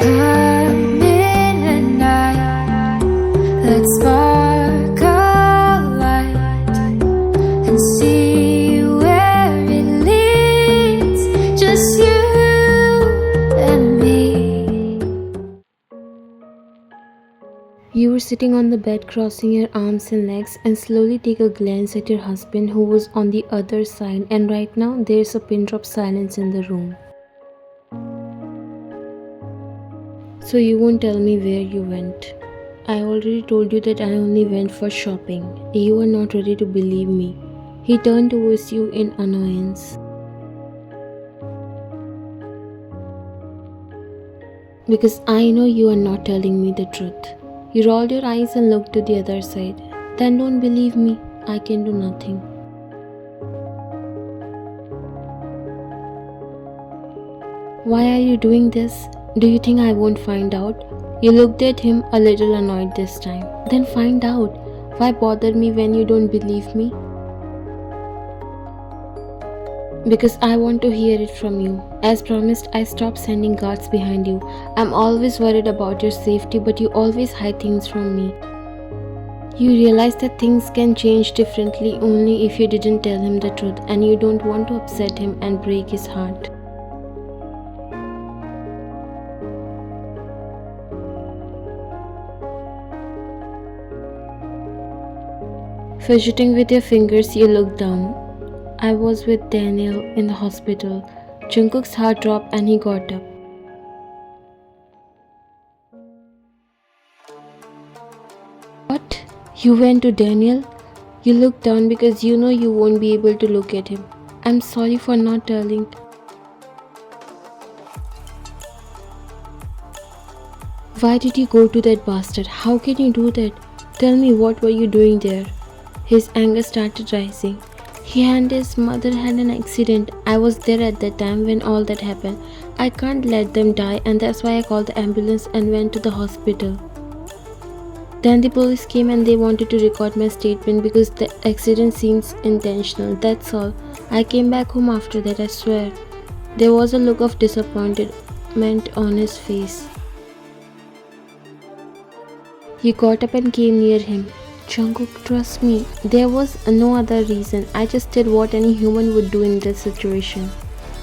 I'm in at night. Let's spark a light and see where it leads. Just you and me. You were sitting on the bed, crossing your arms and legs, and slowly take a glance at your husband who was on the other side, and right now there's a pin drop silence in the room. So you won't tell me where you went. I already told you that I only went for shopping. You are not ready to believe me. He turned towards you in annoyance. Because I know you are not telling me the truth. You rolled your eyes and looked to the other side. Then don't believe me. I can do nothing. Why are you doing this? Do you think I won't find out? You looked at him a little annoyed this time. Then find out. Why bother me when you don't believe me? Because I want to hear it from you. As promised, I stopped sending guards behind you. I'm always worried about your safety, but you always hide things from me. You realize that things can change differently only if you didn't tell him the truth, and you don't want to upset him and break his heart. Fidgeting with your fingers, you looked down. I was with Daniel in the hospital. Jungkook's heart dropped and he got up. What? You went to Daniel? You looked down because you know you won't be able to look at him. I'm sorry for not telling. Why did you go to that bastard? How can you do that? Tell me, what were you doing there? His anger started rising. He and his mother had an accident. I was there at that time when all that happened. I can't let them die, and that's why I called the ambulance and went to the hospital. Then the police came and they wanted to record my statement because the accident seems intentional. That's all. I came back home after that, I swear. There was a look of disappointment on his face. He got up and came near him. Jungkook, trust me, there was no other reason. I just did what any human would do in this situation.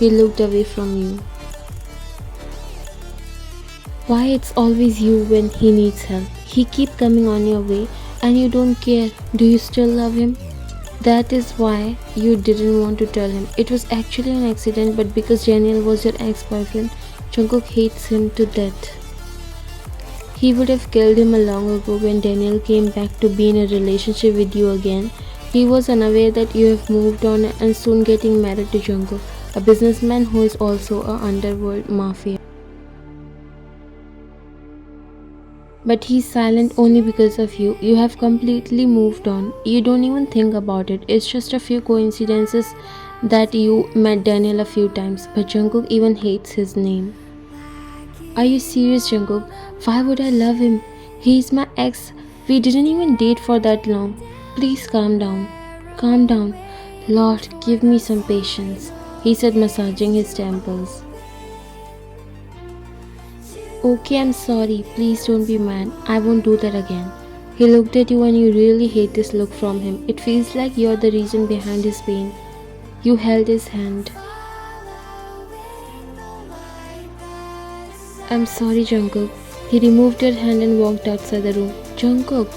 He looked away from you. Why it's always you when he needs help? He keep coming on your way and you don't care. Do you still love him? That is why you didn't want to tell him. It was actually an accident, but because Daniel was your ex-boyfriend, Jungkook hates him to death. He would have killed him long ago when Daniel came back to be in a relationship with you again. He was unaware that you have moved on and soon getting married to Jungkook, a businessman who is also a underworld mafia. But he's silent only because of you. You have completely moved on. You don't even think about it. It's just a few coincidences that you met Daniel a few times, but Jungkook even hates his name. Are you serious, Jungkook? Why would I love him? He's my ex. We didn't even date for that long. Please calm down. Calm down. Lord, give me some patience, he said, massaging his temples. Okay, I'm sorry. Please don't be mad. I won't do that again. He looked at you and you really hate this look from him. It feels like you're the reason behind his pain. You held his hand. I'm sorry, Jungkook. He removed your hand and walked outside the room. Jungkook.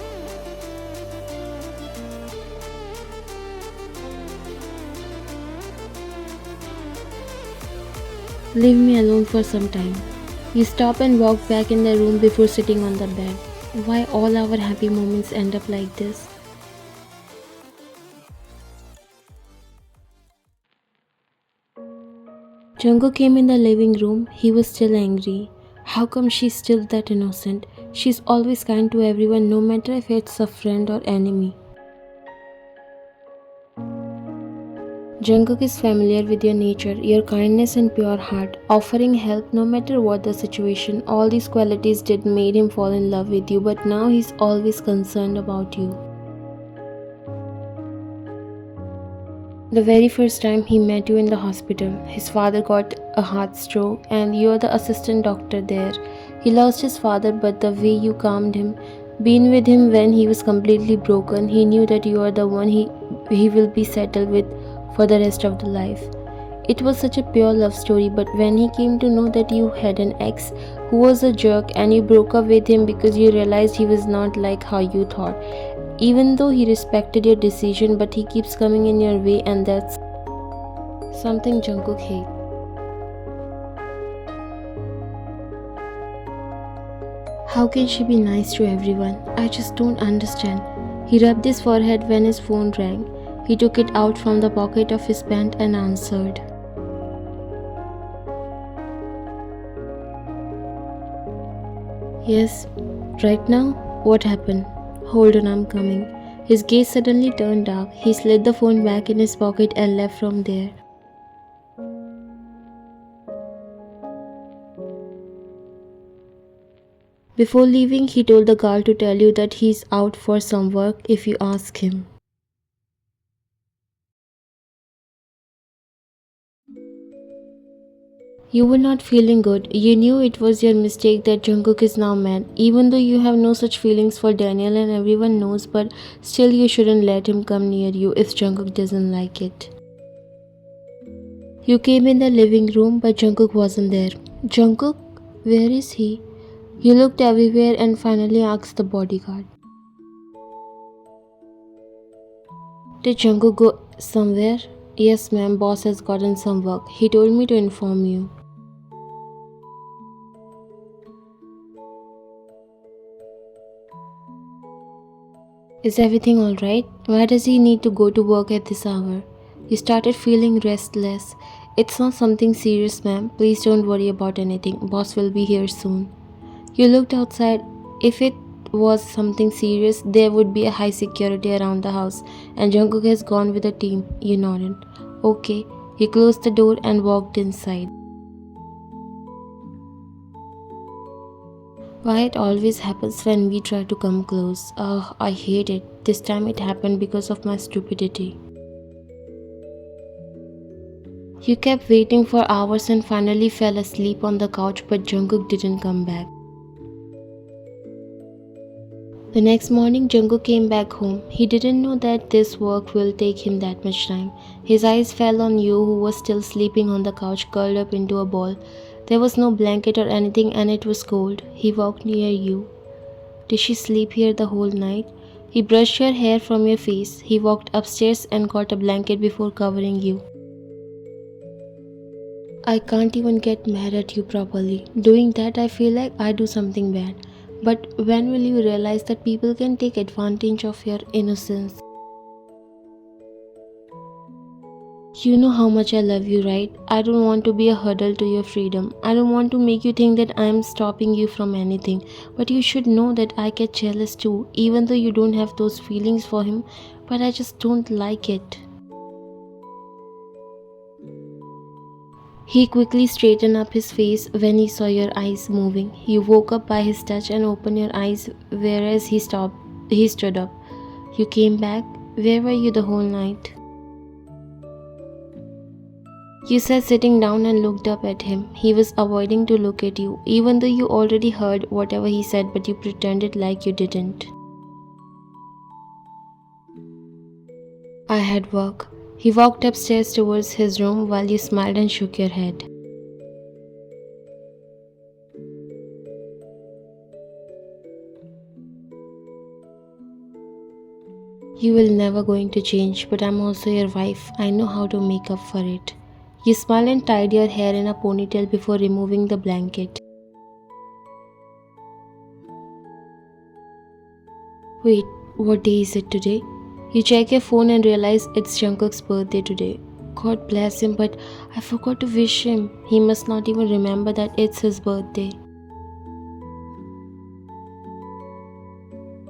Leave me alone for some time. You stop and walk back in the room before sitting on the bed. Why all our happy moments end up like this? Jungkook came in the living room. He was still angry. How come she's still that innocent? She's always kind to everyone, no matter if it's a friend or enemy. Jungkook is familiar with your nature, your kindness and pure heart, offering help no matter what the situation. All these qualities did made him fall in love with you, but now he's always concerned about you. The very first time he met you in the hospital, his father got a heart stroke and you're the assistant doctor there. He lost his father, but the way you calmed him, being with him when he was completely broken, he knew that you are the one he will be settled with for the rest of the life. It was such a pure love story, but when he came to know that you had an ex who was a jerk and you broke up with him because you realized he was not like how you thought, even though he respected your decision, but he keeps coming in your way, and that's something Jungkook hates. How can she be nice to everyone? I just don't understand. He rubbed his forehead when his phone rang. He took it out from the pocket of his pant and answered. Yes, right now? What happened? Hold on, I'm coming. His gaze suddenly turned dark. He slid the phone back in his pocket and left from there. Before leaving, he told the guard to tell you that he's out for some work if you ask him. You were not feeling good. You knew it was your mistake that Jungkook is now mad. Even though you have no such feelings for Daniel and everyone knows, but still you shouldn't let him come near you if Jungkook doesn't like it. You came in the living room, but Jungkook wasn't there. Jungkook? Where is he? You looked everywhere and finally asked the bodyguard. Did Jungkook go somewhere? Yes, ma'am, boss has gotten some work. He told me to inform you. Is everything alright? Why does he need to go to work at this hour? You started feeling restless. It's not something serious, ma'am. Please don't worry about anything. Boss will be here soon. You looked outside. If it was something serious, there would be a high security around the house, and Jungkook has gone with a team. You nodded. Okay. He closed the door and walked inside. Why it always happens when we try to come close. Ugh, I hate it. This time it happened because of my stupidity. You kept waiting for hours and finally fell asleep on the couch, but Jungkook didn't come back. The next morning, Jungkook came back home. He didn't know that this work will take him that much time. His eyes fell on you, who was still sleeping on the couch, curled up into a ball. There was no blanket or anything, and it was cold. He walked near you. Did she sleep here the whole night? He brushed your hair from your face. He walked upstairs and got a blanket before covering you. I can't even get mad at you properly. Doing that, I feel like I do something bad. But when will you realize that people can take advantage of your innocence? You know how much I love you, right? I don't want to be a hurdle to your freedom. I don't want to make you think that I am stopping you from anything. But you should know that I get jealous too, even though you don't have those feelings for him. But I just don't like it. He quickly straightened up his face when he saw your eyes moving. You woke up by his touch and opened your eyes, whereas he stood up. You came back. Where were you the whole night? You sat sitting down and looked up at him. He was avoiding to look at you, even though you already heard whatever he said, but you pretended like you didn't. I had work. He walked upstairs towards his room while you smiled and shook your head. You will never going to change, but I'm also your wife. I know how to make up for it. You smiled and tied your hair in a ponytail before removing the blanket. Wait, what day is it today? You check your phone and realize it's Jungkook's birthday today. God bless him, but I forgot to wish him. He must not even remember that it's his birthday.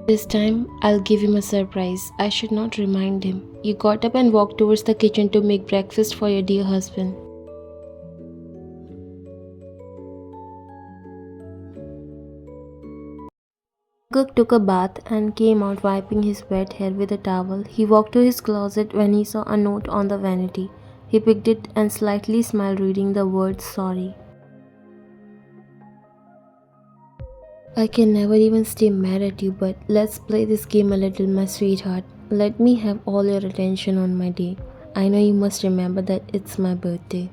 This time, I'll give him a surprise. I should not remind him. You got up and walked towards the kitchen to make breakfast for your dear husband. Jungkook took a bath and came out wiping his wet hair with a towel. He walked to his closet when he saw a note on the vanity. He picked it and slightly smiled reading the words sorry. I can never even stay mad at you, but let's play this game a little, my sweetheart. Let me have all your attention on my day. I know you must remember that it's my birthday.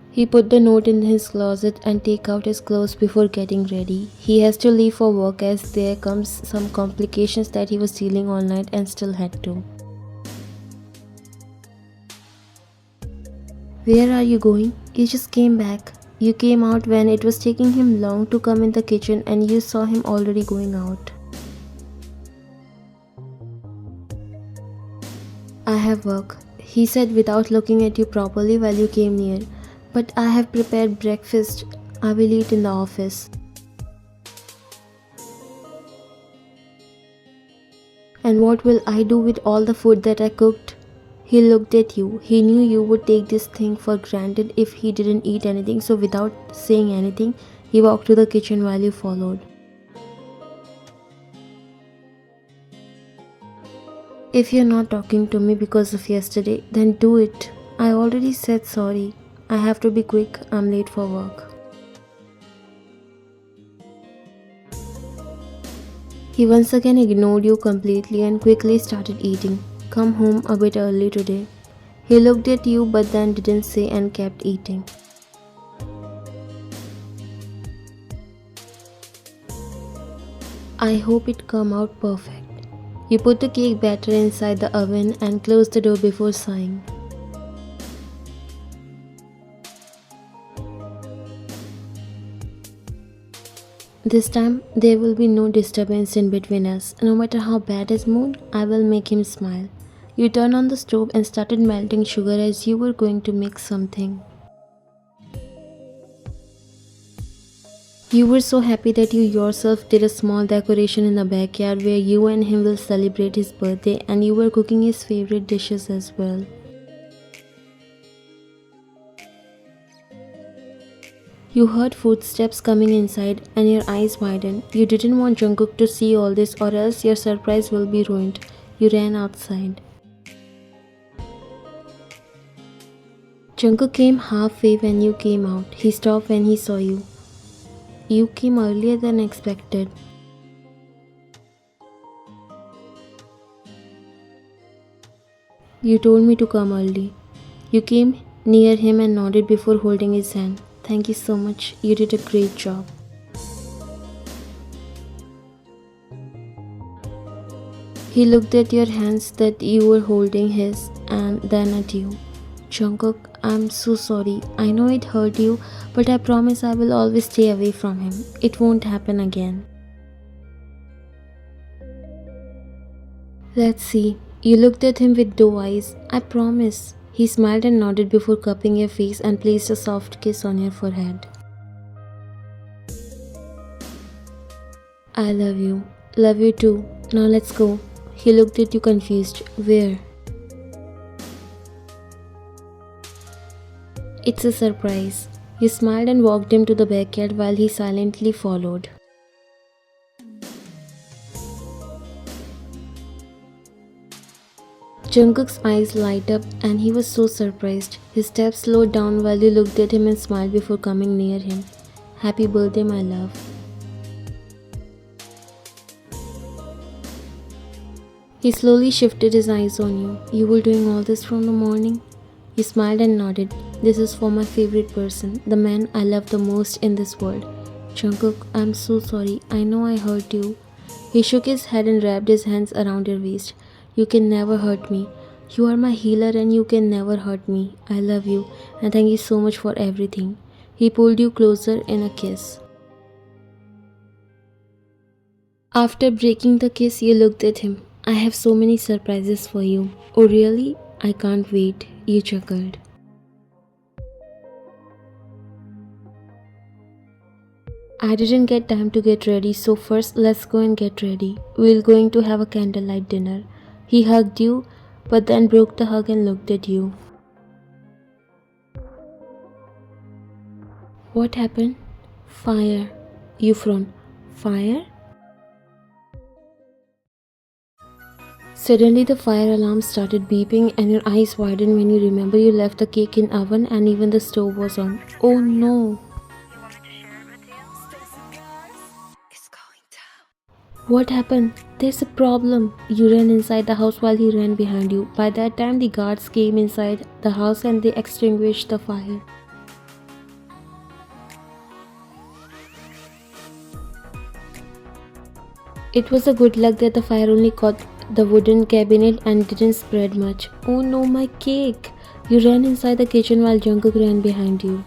He put the note in his closet and take out his clothes before getting ready. He has to leave for work as there comes some complications that he was dealing all night and still had to. Where are you going? You just came back. You came out when it was taking him long to come in the kitchen and you saw him already going out. I have work, he said without looking at you properly while you came near. But I have prepared breakfast. I will eat in the office. And what will I do with all the food that I cooked? He looked at you. He knew you would take this thing for granted if he didn't eat anything, so without saying anything, he walked to the kitchen while you followed. If you're not talking to me because of yesterday, then do it. I already said sorry. I have to be quick. I'm late for work. He once again ignored you completely and quickly started eating. Come home a bit early today. He looked at you but then didn't say and kept eating. I hope it come out perfect. You put the cake batter inside the oven and closed the door before sighing. This time, there will be no disturbance in between us. No matter how bad his mood, I will make him smile. You turned on the stove and started melting sugar as you were going to make something. You were so happy that you yourself did a small decoration in the backyard where you and him will celebrate his birthday, and you were cooking his favorite dishes as well. You heard footsteps coming inside and your eyes widened. You didn't want Jungkook to see all this or else your surprise will be ruined. You ran outside. Jungkook came halfway when you came out. He stopped when he saw you. You came earlier than expected. You told me to come early. You came near him and nodded before holding his hand. Thank you so much. You did a great job. He looked at your hands that you were holding his and then at you. Jungkook, I'm so sorry. I know it hurt you, but I promise I will always stay away from him. It won't happen again. Let's see. You looked at him with doe eyes. I promise. He smiled and nodded before cupping your face and placed a soft kiss on your forehead. I love you. Love you too. Now let's go. He looked at you confused. Where? It's a surprise. You smiled and walked him to the backyard while he silently followed. Jungkook's eyes light up and he was so surprised. His steps slowed down while you looked at him and smiled before coming near him. Happy birthday, my love. He slowly shifted his eyes on you. You were doing all this from the morning? You smiled and nodded. This is for my favorite person, the man I love the most in this world. Jungkook, I'm so sorry. I know I hurt you. He shook his head and wrapped his hands around your waist. You can never hurt me. You are my healer and you can never hurt me. I love you and thank you so much for everything. He pulled you closer in a kiss. After breaking the kiss, you looked at him. I have so many surprises for you. Oh really? I can't wait. You chuckled. I didn't get time to get ready, so first let's go and get ready. We're going to have a candlelight dinner. He hugged you, but then broke the hug and looked at you. What happened? Fire. You frowned. Fire? Suddenly the fire alarm started beeping and your eyes widened when you remember you left the cake in oven and even the stove was on. Oh no! What happened? There's a problem. You ran inside the house while he ran behind you. By that time, the guards came inside the house and they extinguished the fire. It was a good luck that the fire only caught the wooden cabinet and didn't spread much. Oh no, my cake! You ran inside the kitchen while Jungkook ran behind you.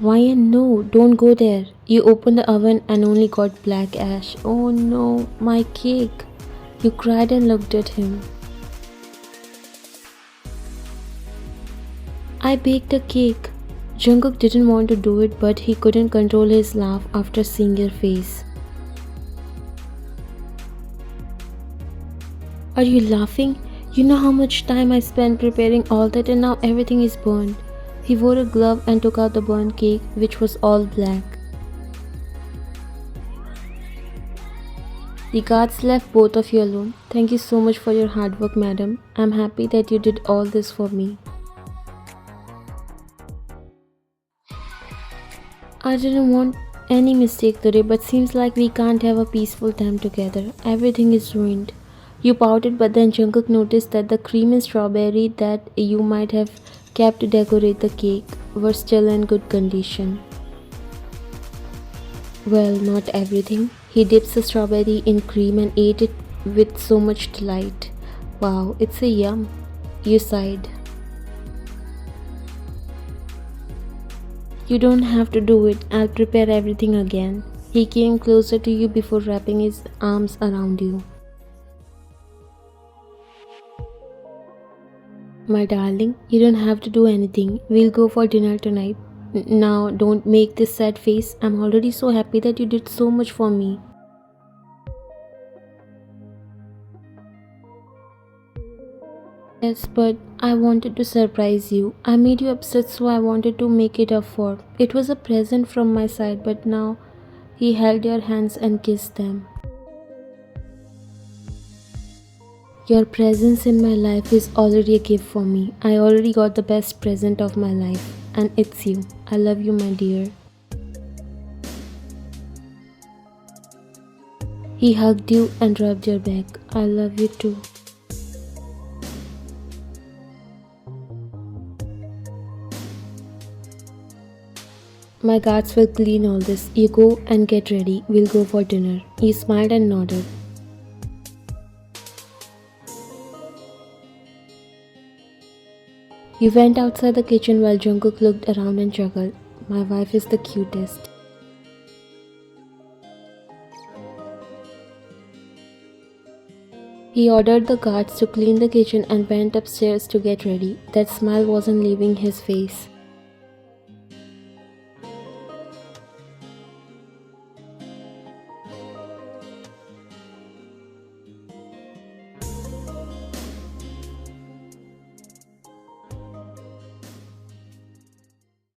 Why no, don't go there. You opened the oven and only got black ash. Oh no, my cake. You cried and looked at him. I baked a cake. Jungkook didn't want to do it, but he couldn't control his laugh after seeing your face. Are you laughing? You know how much time I spent preparing all that and now everything is burned. He wore a glove and took out the burnt cake, which was all black. The guards left both of you alone. Thank you so much for your hard work, madam. I'm happy that you did all this for me. I didn't want any mistake today, but seems like we can't have a peaceful time together. Everything is ruined. You pouted, but then Jungkook noticed that the cream and strawberry that you might have kept to decorate the cake were still in good condition. Well, not everything. He dips the strawberry in cream and ate it with so much delight. Wow, it's a yum. You sighed. You don't have to do it. I'll prepare everything again. He came closer to you before wrapping his arms around you. My darling, you don't have to do anything. We'll go for dinner tonight. Now, don't make this sad face. I'm already so happy that you did so much for me. Yes, but I wanted to surprise you. I made you upset, so I wanted to make it up for. It was a present from my side, but now he held your hands and kissed them. Your presence in my life is already a gift for me. I already got the best present of my life, and it's you. I love you, my dear. He hugged you and rubbed your back. I love you too. My guards will clean all this. You go and get ready. We'll go for dinner. He smiled and nodded. He went outside the kitchen while Jungkook looked around and chuckled. My wife is the cutest. He ordered the guards to clean the kitchen and went upstairs to get ready. That smile wasn't leaving his face.